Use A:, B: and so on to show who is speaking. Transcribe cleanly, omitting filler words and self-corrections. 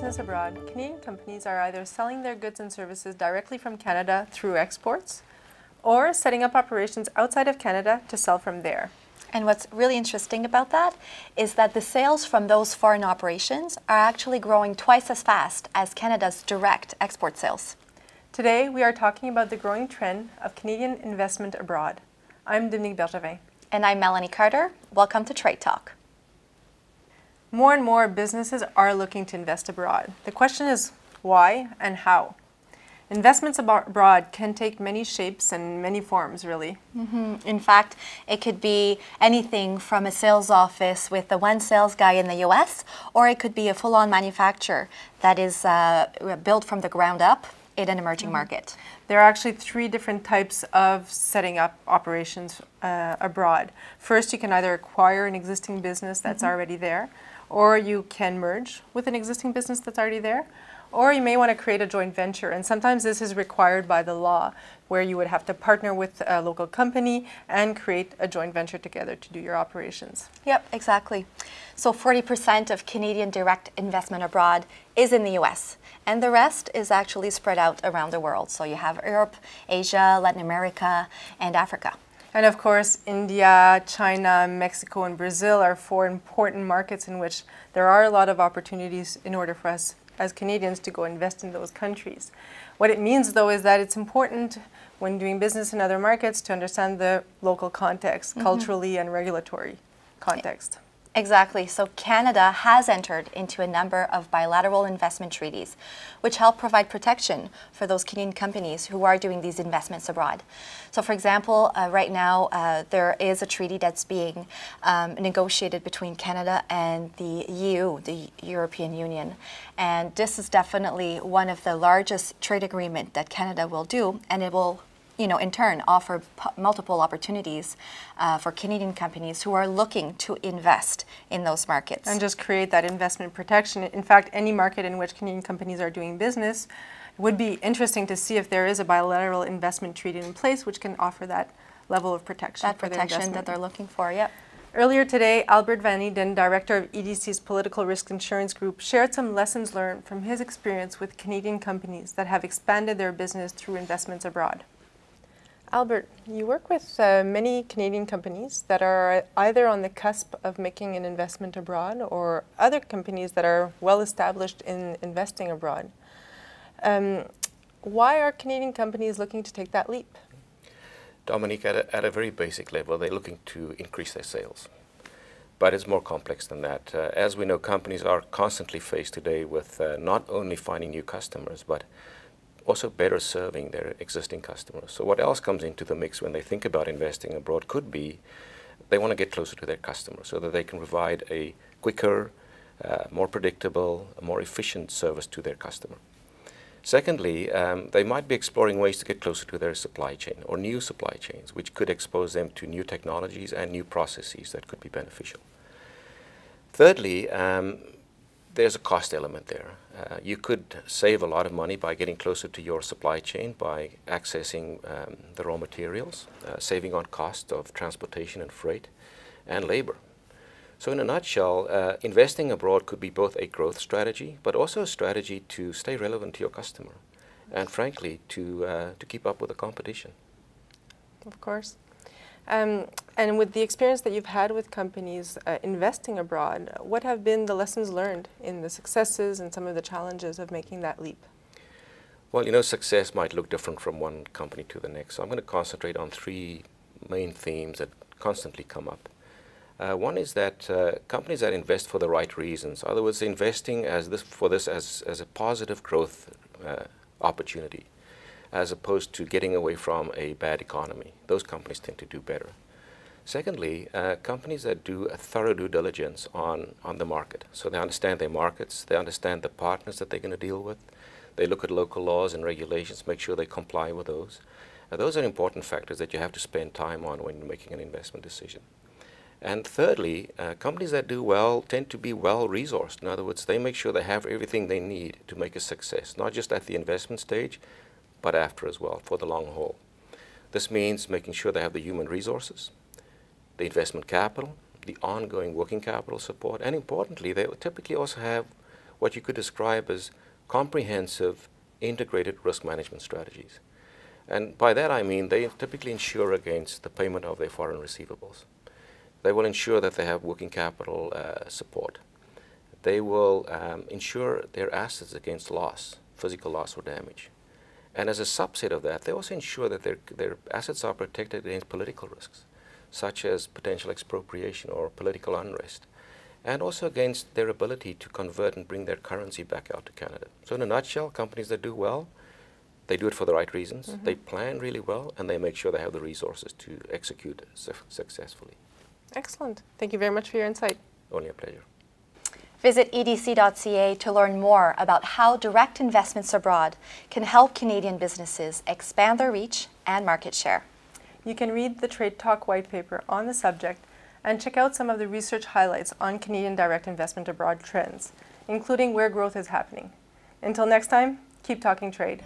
A: business abroad, Canadian companies are either selling their goods and services directly from Canada through exports or setting up operations outside of Canada to sell from there.
B: And what's really interesting about that is that the sales from those foreign operations are actually growing twice as fast as Canada's direct export sales.
A: Today, we are talking about the growing trend of Canadian investment abroad. I'm Dominique Bergevin.
B: And I'm Melanie Carter. Welcome to Trade Talk.
A: More and more businesses are looking to invest abroad. The question is why and how? Investments abroad can take many shapes and many forms, really.
B: In fact, it could be anything from a sales office with the one sales guy in the US, or it could be a full-on manufacturer that is built from the ground up in an emerging market.
A: There are actually three different types of setting up operations abroad. First, you can either acquire an existing business that's already there, or you can merge with an existing business that's already there, or you may want to create a joint venture. And sometimes this is required by the law, where you would have to partner with a local company and create a joint venture together to do your operations.
B: Yep, exactly. So 40% of Canadian direct investment abroad is in the US, and the rest is actually spread out around the world. So you have Europe, Asia, Latin America, and Africa.
A: And of course, India, China, Mexico, and Brazil are four important markets in which there are a lot of opportunities in order for us as Canadians to go invest in those countries. What it means, though, is that it's important when doing business in other markets to understand the local context, culturally and regulatory context.
B: Exactly. So Canada has entered into a number of bilateral investment treaties, which help provide protection for those Canadian companies who are doing these investments abroad. So for example, right now there is a treaty that's being negotiated between Canada and the EU, the European Union. And this is definitely one of the largest trade agreements that Canada will do, and it will in turn, offer multiple opportunities for Canadian companies who are looking to invest in those markets.
A: And just create that investment protection. In fact, any market in which Canadian companies are doing business, it would be interesting to see if there is a bilateral investment treaty in place which can offer that level of protection.
B: That protection that they're looking for, yep.
A: Earlier today, Albert Van Eden, director of EDC's Political Risk Insurance Group, shared some lessons learned from his experience with Canadian companies that have expanded their business through investments abroad. Albert, you work with many Canadian companies that are either on the cusp of making an investment abroad or other companies that are well established in investing abroad. Why are Canadian companies looking to take that leap?
C: Dominique, at a very basic level, they're looking to increase their sales. But it's more complex than that. As we know, companies are constantly faced today with not only finding new customers, but also better serving their existing customers. So what else comes into the mix when they think about investing abroad could be they want to get closer to their customers so that they can provide a quicker, more predictable, more efficient service to their customer. Secondly, they might be exploring ways to get closer to their supply chain or new supply chains, which could expose them to new technologies and new processes that could be beneficial. Thirdly, there's a cost element there. You could save a lot of money by getting closer to your supply chain by accessing the raw materials, saving on cost of transportation and freight, and labor. So in a nutshell, investing abroad could be both a growth strategy, but also a strategy to stay relevant to your customer, and frankly, to keep up with the competition.
A: Of course. And with the experience that you've had with companies investing abroad, what have been the lessons learned in the successes and some of the challenges of making that leap?
C: Well, success might look different from one company to the next. So I'm going to concentrate on three main themes that constantly come up. One is that companies that invest for the right reasons, in other words, investing as a positive growth opportunity, as opposed to getting away from a bad economy. Those companies tend to do better. Secondly, companies that do a thorough due diligence on the market. So they understand their markets, they understand the partners that they're going to deal with, they look at local laws and regulations, make sure they comply with those. Those are important factors that you have to spend time on when you're making an investment decision. And thirdly, companies that do well tend to be well-resourced. In other words, they make sure they have everything they need to make a success, not just at the investment stage, but after as well, for the long haul. This means making sure they have the human resources, the investment capital, the ongoing working capital support, and importantly, they typically also have what you could describe as comprehensive, integrated risk management strategies. And by that I mean they typically insure against the payment of their foreign receivables. They will ensure that they have working capital support. They will insure their assets against loss, physical loss or damage. And as a subset of that, they also ensure that their assets are protected against political risks, such as potential expropriation or political unrest, and also against their ability to convert and bring their currency back out to Canada. So in a nutshell, companies that do well, they do it for the right reasons, they plan really well, and they make sure they have the resources to execute successfully.
A: Excellent. Thank you very much for your insight.
C: Only a pleasure.
B: Visit edc.ca to learn more about how direct investments abroad can help Canadian businesses expand their reach and market share.
A: You can read the Trade Talk white paper on the subject and check out some of the research highlights on Canadian direct investment abroad trends, including where growth is happening. Until next time, keep talking trade.